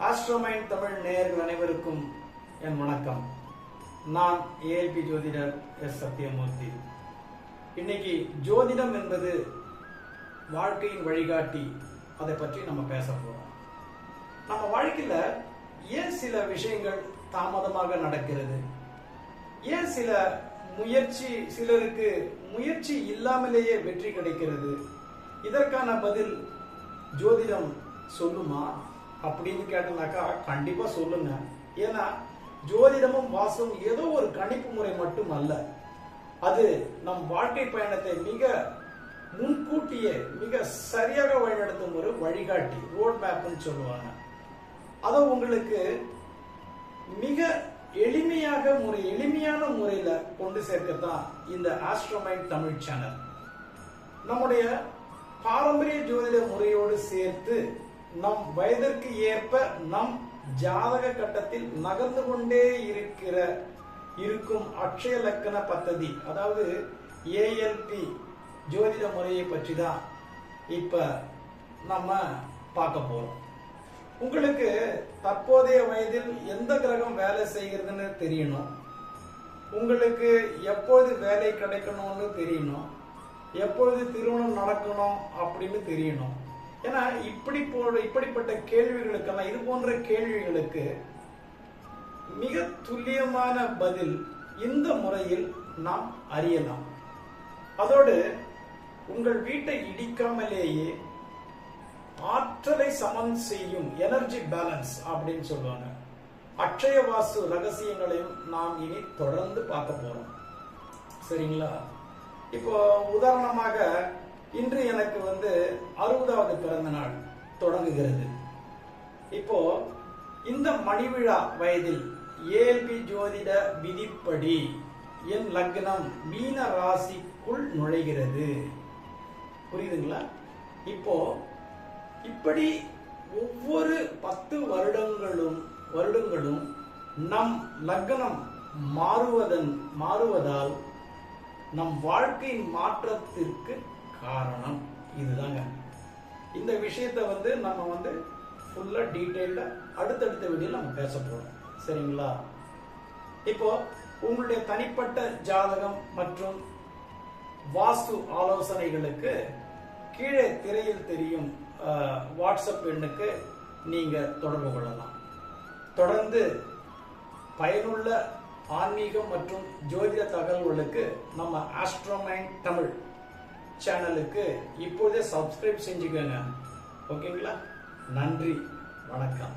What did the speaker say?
ஆஸ்ட்ரோமைண்ட் தமிழ் நேயர்கள் அனைவருக்கும் என் வணக்கம். நான் ஏஎல்பி ஜோதிடர் எஸ் சத்யமூர்த்தி. இன்னைக்கு ஜோதிடம் என்பது வாழ்க்கையின் வழிகாட்டி, அதை பற்றி நம்ம பேச போறோம். நம்ம வாழ்க்கையில ஏன் சில விஷயங்கள் தாமதமாக நடக்கிறது, ஏன் சிலருக்கு முயற்சி இல்லாமலேயே வெற்றி கிடைக்கிறது, இதற்கான பதில் ஜோதிடம் சொல்லுமா அப்படின்னு கேட்டனாக்கா கண்டிப்பா சொல்லுங்க. ஏன்னா ஜோதிடமும் வாசும் ஏதோ ஒரு கணிப்பு முறை மட்டும் அல்ல, அது நம் வாழ்க்கை பயணத்தை மிக முன்கூட்டியே மிக சரியாக வழிநடத்தும் ஒரு வழிகாட்டி, ரோட் மேப்னு சொல்லுவாங்க. அதை உங்களுக்கு மிக எளிமையான முறையில கொண்டு சேர்க்கத்தான் இந்த ஆஸ்ட்ரோமைண்ட் தமிழ் சேனல். நம்முடைய பாரம்பரிய ஜோதிட முறையோடு சேர்த்து நம் வயதிற்கு ஏற்ப நம் ஜாதக கட்டத்தில் நகர்ந்து கொண்டே இருக்கும் அக்ஷய லக்கண பத்ததி, அதாவது ஏஎல்பி ஜோதிட முறையை பற்றி தான் இப்ப நம்ம பார்க்க போறோம். உங்களுக்கு தற்போதைய வயதில் எந்த கிரகம் வேலை செய்கிறதுன்னு தெரியணும், உங்களுக்கு எப்போது வேலை கிடைக்கணும்னு தெரியணும், எப்பொழுது திருமணம் நடக்கணும் அப்படின்னு தெரியணும். ஏன்னா இப்படிப்பட்ட கேள்விகளுக்கெல்லாம், இது போன்ற கேள்விகளுக்கு மிக துல்லியமான பதில் இந்த முறையில் நாம் அறியலாம். அதோடு உங்கள் வீட்டை இடிக்காமலேயே ஆற்றலை சமன் செய்யும் எனர்ஜி பேலன்ஸ் அப்படின்னு சொல்லுவாங்க, அக்ஷய வாஸ்து ரகசியங்களையும் நாம் இனி தொடர்ந்து பார்க்க போறோம். சரிங்களா? இப்போ உதாரணமாக இன்று எனக்கு 60வது பிறந்த நாள் தொடங்குகிறது. இப்போ இந்த மணிவிழா வயதில் ஏஎல்பி ஜோதிட விதிப்படி என் லக்னம் மீன ராசிக்குள் நுழைகிறது. புரியுதுங்களா? இப்போ இப்படி ஒவ்வொரு 10 வருடங்களும் நம் லக்னம் மாறுவதால் நம் வாழ்க்கையின் மாற்றத்திற்கு காரணம் இதுதாங்க. இந்த விஷயத்தை நம்ம ஃபுல்லா டீடைல்டா அடுத்தடுத்த வீடியோல நம்ம பேச போறோம். சரிங்களா? இப்போ உங்களுடைய தனிப்பட்ட ஜாதகம் மற்றும் வாஸ்து ஆலோசனைகளுக்கு கீழே திரையில் தெரியும் வாட்ஸ்அப் எண்ணுக்கு நீங்க தொடர்பு கொள்ளலாம். தொடர்ந்து பயனுள்ள ஆன்மீகம் மற்றும் ஜோதிட தகவல்களுக்கு நம்ம ஆஸ்ட்ரோமைண்ட் தமிழ் சேனலுக்கு இப்போதே சப்ஸ்கிரைப் செஞ்சுக்கோங்க. ஓகேங்களா? நன்றி, வணக்கம்.